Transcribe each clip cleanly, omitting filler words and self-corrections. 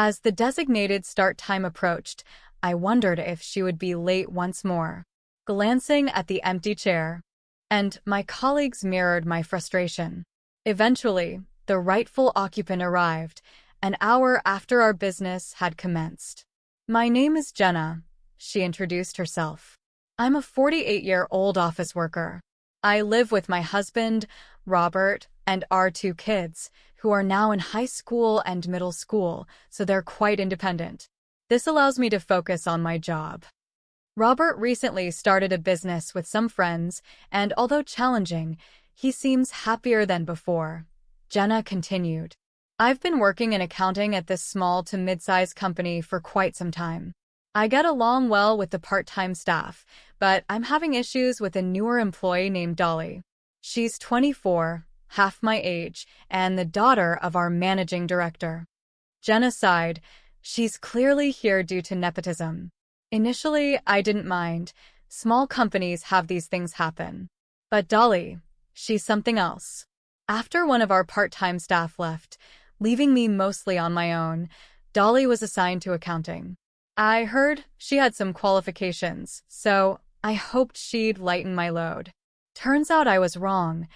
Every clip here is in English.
As the designated start time approached, I wondered if she would be late once more. Glancing at the empty chair, and my colleagues mirrored my frustration. Eventually, the rightful occupant arrived, an hour after our business had commenced. "My name is Jenna," she introduced herself. "I'm a 48-year-old office worker. I live with my husband, Robert, and our 2 kids, who are now in high school and middle school, so they're quite independent. This allows me to focus on my job." Robert recently started a business with some friends, and although challenging, he seems happier than before. Jenna continued. "I've been working in accounting at this small to mid-sized company for quite some time. I get along well with the part-time staff, but I'm having issues with a newer employee named Dolly. She's 24, half my age, and the daughter of our managing director." Jenna sighed. "She's clearly here due to nepotism. Initially, I didn't mind. Small companies have these things happen. But Dolly, she's something else." After one of our part-time staff left, leaving me mostly on my own, Dolly was assigned to accounting. I heard she had some qualifications, so I hoped she'd lighten my load. Turns out I was wrong,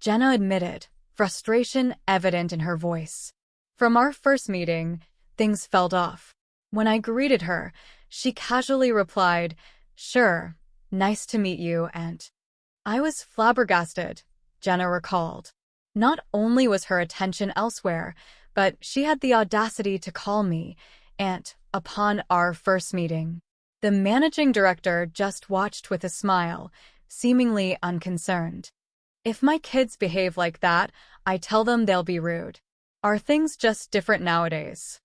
Jenna admitted, frustration evident in her voice. From our first meeting, things felt off. When I greeted her, she casually replied, "Sure, nice to meet you, Aunt." I was flabbergasted, Jenna recalled. Not only was her attention elsewhere, but she had the audacity to call me Aunt upon our first meeting. The managing director just watched with a smile, seemingly unconcerned. "If my kids behave like that, I tell them they'll be rude. Are things just different nowadays?"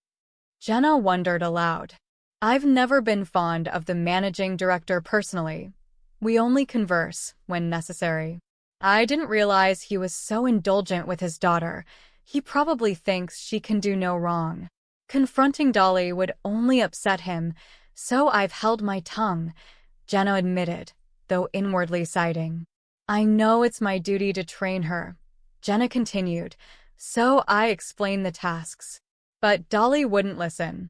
Jenna wondered aloud. I've never been fond of the managing director personally. We only converse when necessary. I didn't realize he was so indulgent with his daughter. He probably thinks she can do no wrong. Confronting Dolly would only upset him, so I've held my tongue, Jenna admitted, though inwardly sighing. "I know it's my duty to train her," Jenna continued, so I explained the tasks. But Dolly wouldn't listen.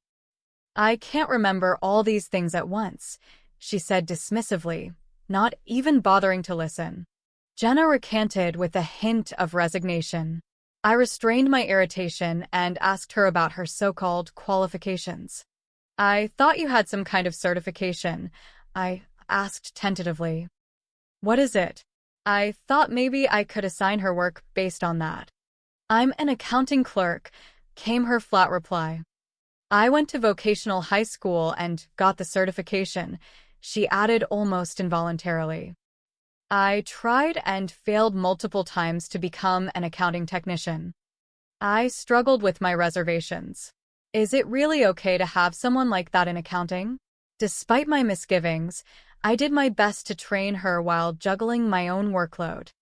"I can't remember all these things at once," she said dismissively, not even bothering to listen. Jenna recanted with a hint of resignation. I restrained my irritation and asked her about her so-called qualifications. "I thought you had some kind of certification," I asked tentatively. "What is it?" "I thought maybe I could assign her work based on that." "I'm an accounting clerk," came her flat reply. "I went to vocational high school and got the certification," she added almost involuntarily. "I tried and failed multiple times to become an accounting technician." I struggled with my reservations. Is it really okay to have someone like that in accounting? Despite my misgivings, I did my best to train her while juggling my own workload.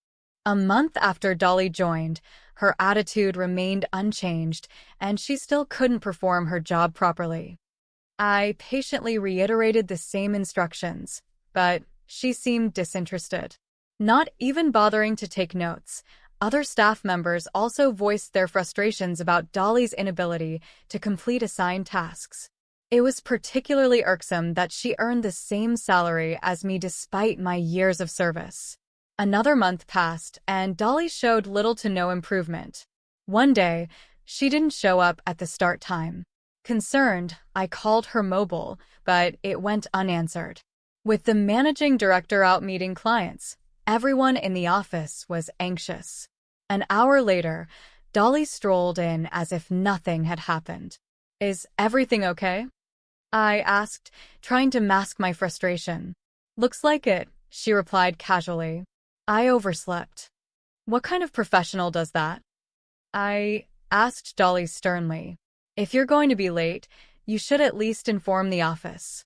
A month after Dolly joined, her attitude remained unchanged, and she still couldn't perform her job properly. I patiently reiterated the same instructions, but she seemed disinterested. Not even bothering to take notes, other staff members also voiced their frustrations about Dolly's inability to complete assigned tasks. It was particularly irksome that she earned the same salary as me despite my years of service. Another month passed, and Dolly showed little to no improvement. One day, she didn't show up at the start time. Concerned, I called her mobile, but it went unanswered. With the managing director out meeting clients, everyone in the office was anxious. An hour later, Dolly strolled in as if nothing had happened. "Is everything okay?" I asked, trying to mask my frustration. "Looks like it," she replied casually. "I overslept." "What kind of professional does that?" I asked Dolly sternly. "If you're going to be late, you should at least inform the office."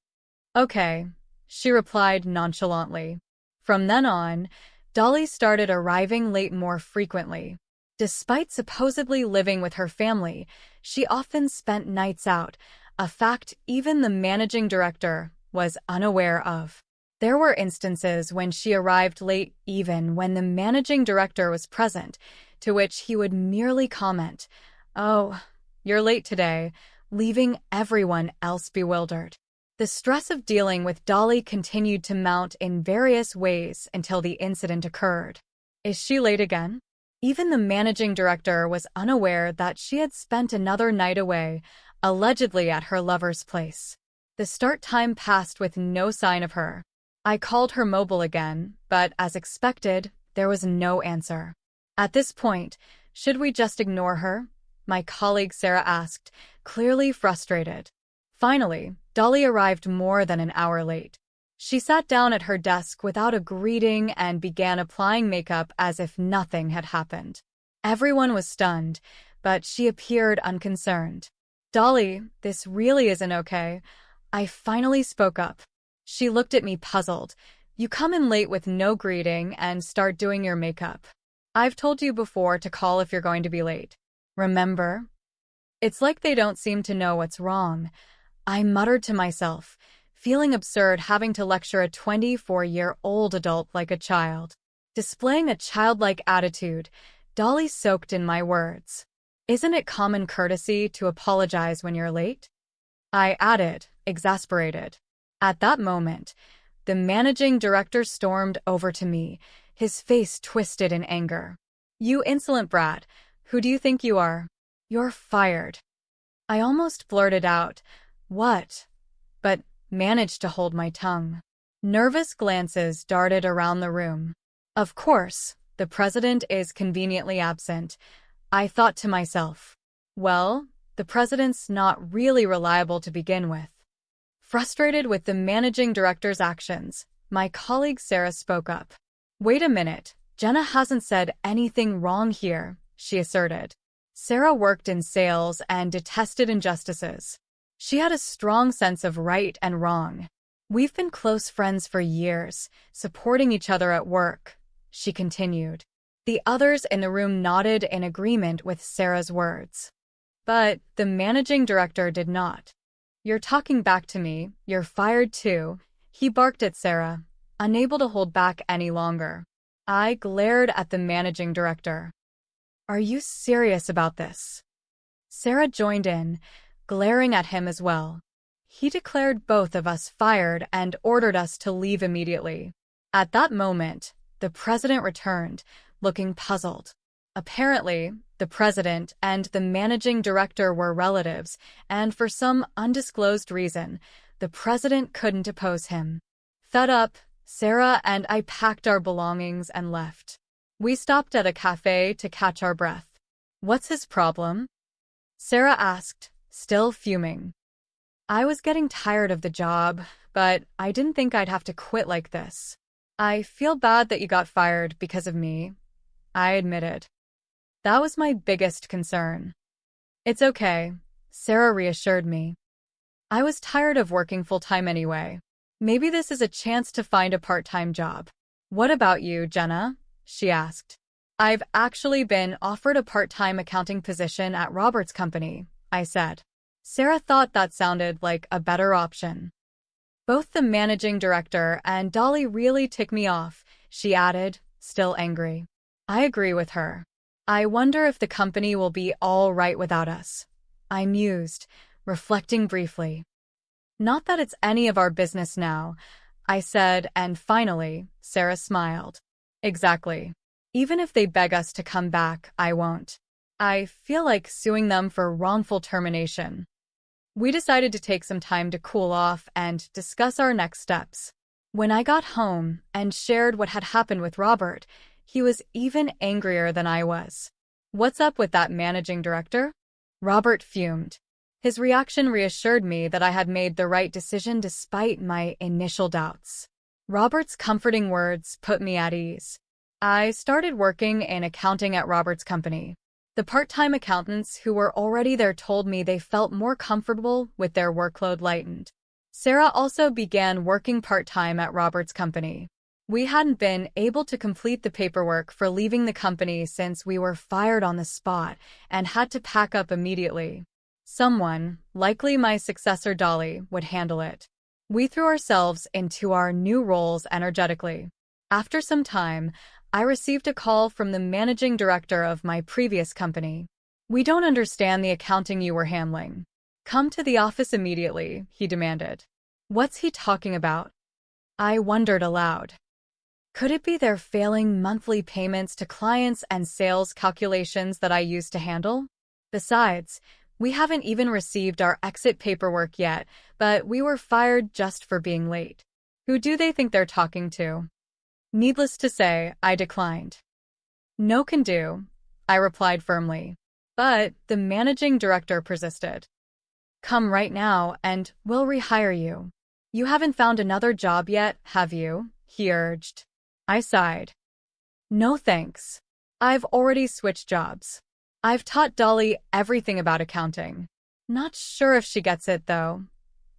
"Okay," she replied nonchalantly. From then on, Dolly started arriving late more frequently. Despite supposedly living with her family, she often spent nights out, a fact even the managing director was unaware of. There were instances when she arrived late even when the managing director was present, to which he would merely comment, "Oh, you're late today," leaving everyone else bewildered. The stress of dealing with Dolly continued to mount in various ways until the incident occurred. Is she late again? Even the managing director was unaware that she had spent another night away, allegedly at her lover's place. The start time passed with no sign of her. I called her mobile again, but as expected, there was no answer. At this point, should we just ignore her? My colleague Sarah asked, clearly frustrated. Finally, Dolly arrived more than an hour late. She sat down at her desk without a greeting and began applying makeup as if nothing had happened. Everyone was stunned, but she appeared unconcerned. "Dolly, this really isn't okay." I finally spoke up. She looked at me puzzled. "You come in late with no greeting and start doing your makeup. I've told you before to call if you're going to be late. Remember?" It's like they don't seem to know what's wrong. I muttered to myself, feeling absurd having to lecture a 24-year-old adult like a child. Displaying a childlike attitude, Dolly soaked in my words. "Isn't it common courtesy to apologize when you're late?" I added, exasperated. At that moment, the managing director stormed over to me, his face twisted in anger. "You insolent brat, who do you think you are? You're fired." I almost blurted out, "What?" but managed to hold my tongue. Nervous glances darted around the room. Of course, the president is conveniently absent. I thought to myself, well, the president's not really reliable to begin with. Frustrated with the managing director's actions, my colleague Sarah spoke up. "Wait a minute, Jenna hasn't said anything wrong here," she asserted. Sarah worked in sales and detested injustices. She had a strong sense of right and wrong. "We've been close friends for years, supporting each other at work," she continued. The others in the room nodded in agreement with Sarah's words. But the managing director did not. "You're talking back to me, you're fired too," he barked at Sarah, unable to hold back any longer. I glared at the managing director. "Are you serious about this?" Sarah joined in, glaring at him as well. He declared both of us fired and ordered us to leave immediately. At that moment, the president returned, looking puzzled. Apparently, the president and the managing director were relatives, and for some undisclosed reason, the president couldn't oppose him. Fed up, Sarah and I packed our belongings and left. We stopped at a cafe to catch our breath. "What's his problem?" Sarah asked, still fuming. I was getting tired of the job, but I didn't think I'd have to quit like this. "I feel bad that you got fired because of me," I admitted. That was my biggest concern. "It's okay," Sarah reassured me. I was tired of working full-time anyway. "Maybe this is a chance to find a part-time job." "What about you, Jenna?" she asked. "I've actually been offered a part-time accounting position at Robert's company," I said. Sarah thought that sounded like a better option. "Both the managing director and Dolly really tick me off," she added, still angry. I agree with her. "I wonder if the company will be all right without us," I mused, reflecting briefly. "Not that it's any of our business now," I said, and finally, Sarah smiled. "Exactly. Even if they beg us to come back, I won't. I feel like suing them for wrongful termination." We decided to take some time to cool off and discuss our next steps. When I got home and shared what had happened with Robert, he was even angrier than I was. "What's up with that managing director?" Robert fumed. His reaction reassured me that I had made the right decision despite my initial doubts. Robert's comforting words put me at ease. I started working in accounting at Robert's company. The part-time accountants who were already there told me they felt more comfortable with their workload lightened. Sarah also began working part-time at Robert's company. We hadn't been able to complete the paperwork for leaving the company since we were fired on the spot and had to pack up immediately. Someone, likely my successor Dolly, would handle it. We threw ourselves into our new roles energetically. After some time, I received a call from the managing director of my previous company. "We don't understand the accounting you were handling. Come to the office immediately, he demanded. What's he talking about? I wondered aloud. Could it be their failing monthly payments to clients and sales calculations that I used to handle? Besides, we haven't even received our exit paperwork yet, but we were fired just for being late. Who do they think they're talking to? Needless to say, I declined. No can do, I replied firmly. But the managing director persisted. Come right now and we'll rehire you. You haven't found another job yet, have you? He urged. I sighed. No thanks. I've already switched jobs. I've taught Dolly everything about accounting. Not sure if she gets it, though,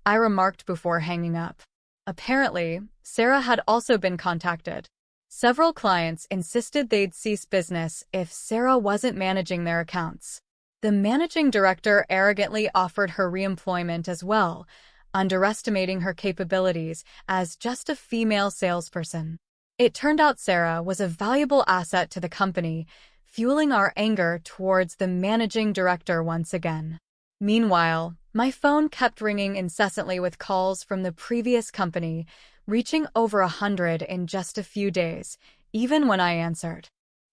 I remarked before hanging up. Apparently, Sarah had also been contacted. Several clients insisted they'd cease business if Sarah wasn't managing their accounts. The managing director arrogantly offered her reemployment as well, underestimating her capabilities as just a female salesperson. It turned out Sarah was a valuable asset to the company, fueling our anger towards the managing director once again. Meanwhile, my phone kept ringing incessantly with calls from the previous company, reaching over 100 in just a few days, even when I answered.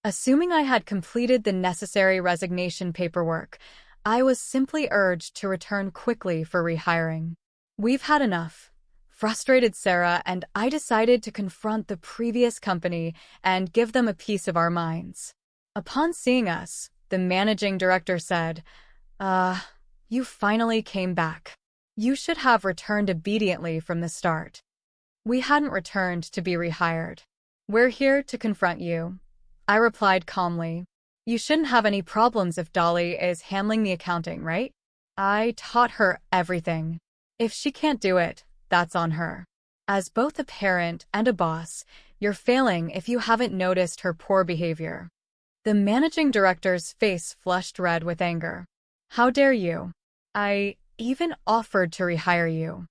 Assuming I had completed the necessary resignation paperwork, I was simply urged to return quickly for rehiring. We've had enough. Frustrated Sarah and I decided to confront the previous company and give them a piece of our minds. Upon seeing us, the managing director said, you finally came back. You should have returned obediently from the start. We hadn't returned to be rehired. We're here to confront you, I replied calmly. You shouldn't have any problems if Dolly is handling the accounting, right? I taught her everything. If she can't do it, that's on her. As both a parent and a boss, you're failing if you haven't noticed her poor behavior. The managing director's face flushed red with anger. How dare you? I even offered to rehire you.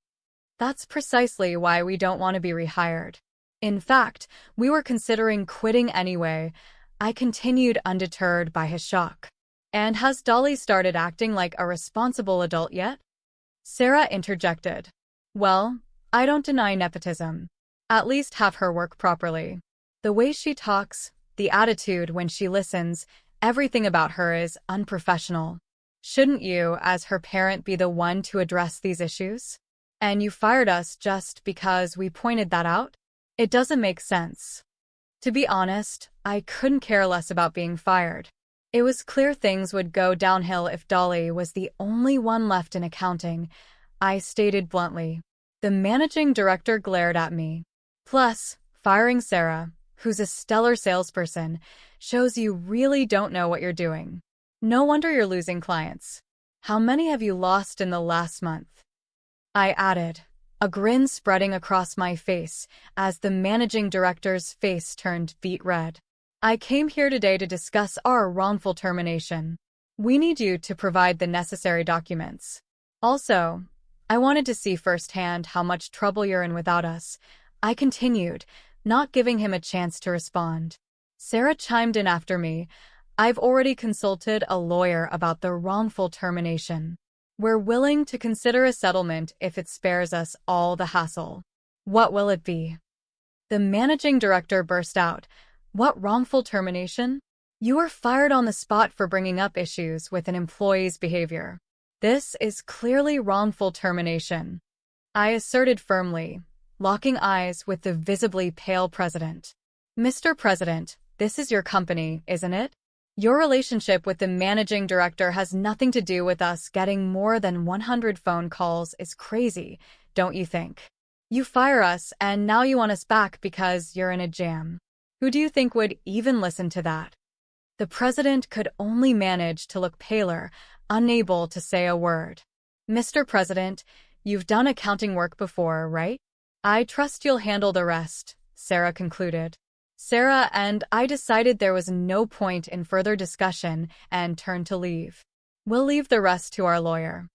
That's precisely why we don't want to be rehired. In fact, we were considering quitting anyway. I continued undeterred by his shock. And has Dolly started acting like a responsible adult yet? Sarah interjected. Well, I don't deny nepotism. At least have her work properly. The way she talks, the attitude when she listens, everything about her is unprofessional. Shouldn't you, as her parent, be the one to address these issues? And you fired us just because we pointed that out? It doesn't make sense. To be honest, I couldn't care less about being fired. It was clear things would go downhill if Dolly was the only one left in accounting, I stated bluntly. The managing director glared at me. Plus, firing Sarah, who's a stellar salesperson, shows you really don't know what you're doing. No wonder you're losing clients. How many have you lost in the last month? I added, a grin spreading across my face as the managing director's face turned beet red. I came here today to discuss our wrongful termination. We need you to provide the necessary documents. Also, I wanted to see firsthand how much trouble you're in without us, I continued, not giving him a chance to respond. Sarah chimed in after me. I've already consulted a lawyer about the wrongful termination. We're willing to consider a settlement if it spares us all the hassle. What will it be? The managing director burst out. What wrongful termination? You were fired on the spot for bringing up issues with an employee's behavior. This is clearly wrongful termination, I asserted firmly, locking eyes with the visibly pale president. Mr. President, this is your company, isn't it? Your relationship with the managing director has nothing to do with us getting more than 100 phone calls is crazy, don't you think? You fire us and now you want us back because you're in a jam. Who do you think would even listen to that? The president could only manage to look paler, unable to say a word. Mr. President, you've done accounting work before, right? I trust you'll handle the rest, Sarah concluded. Sarah and I decided there was no point in further discussion and turned to leave. We'll leave the rest to our lawyer,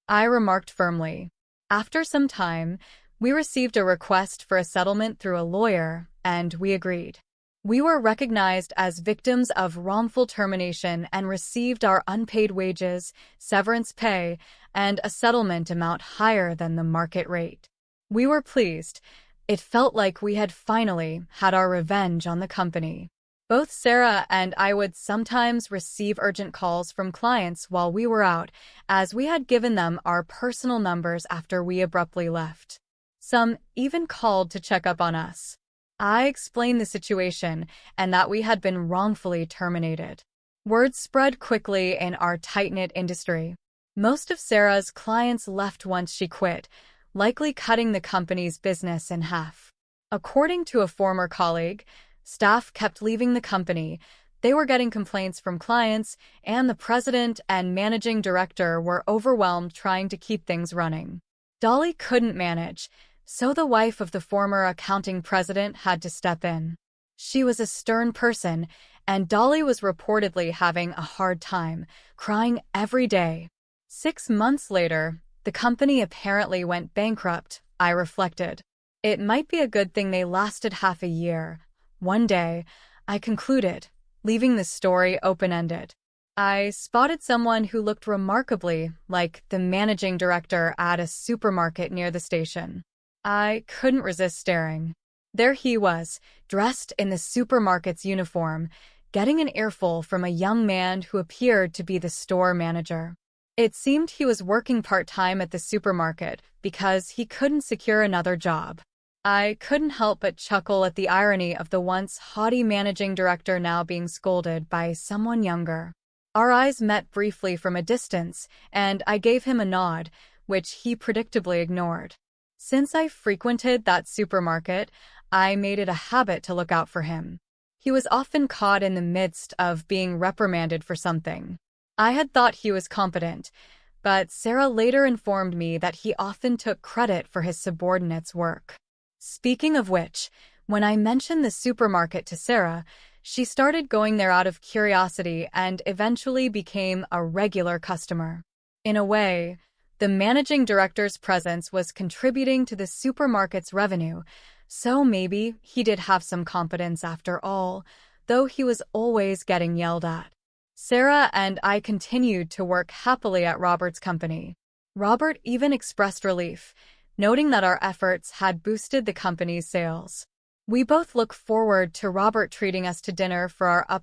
I remarked firmly. After some time, we received a request for a settlement through a lawyer, and we agreed. We were recognized as victims of wrongful termination and received our unpaid wages, severance pay, and a settlement amount higher than the market rate. We were pleased. It felt like we had finally had our revenge on the company. Both Sarah and I would sometimes receive urgent calls from clients while we were out, as we had given them our personal numbers after we abruptly left. Some even called to check up on us. I explained the situation and that we had been wrongfully terminated. Word spread quickly in our tight-knit industry. Most of Sarah's clients left once she quit, likely cutting the company's business in half. According to a former colleague, staff kept leaving the company. They were getting complaints from clients, and the president and managing director were overwhelmed trying to keep things running. Dolly couldn't manage, so the wife of the former accounting president had to step in. She was a stern person, and Dolly was reportedly having a hard time, crying every day. 6 months later, the company apparently went bankrupt, I reflected. It might be a good thing they lasted half a year. One day, I concluded, leaving the story open-ended. I spotted someone who looked remarkably like the managing director at a supermarket near the station. I couldn't resist staring. There he was, dressed in the supermarket's uniform, getting an earful from a young man who appeared to be the store manager. It seemed he was working part-time at the supermarket because he couldn't secure another job. I couldn't help but chuckle at the irony of the once haughty managing director now being scolded by someone younger. Our eyes met briefly from a distance, and I gave him a nod, which he predictably ignored. Since I frequented that supermarket, I made it a habit to look out for him. He was often caught in the midst of being reprimanded for something. I had thought he was competent, but Sarah later informed me that he often took credit for his subordinates' work. Speaking of which, when I mentioned the supermarket to Sarah, she started going there out of curiosity and eventually became a regular customer. In a way, the managing director's presence was contributing to the supermarket's revenue, so maybe he did have some competence after all, though he was always getting yelled at. Sarah and I continued to work happily at Robert's company. Robert even expressed relief, noting that our efforts had boosted the company's sales. We both look forward to Robert treating us to dinner for our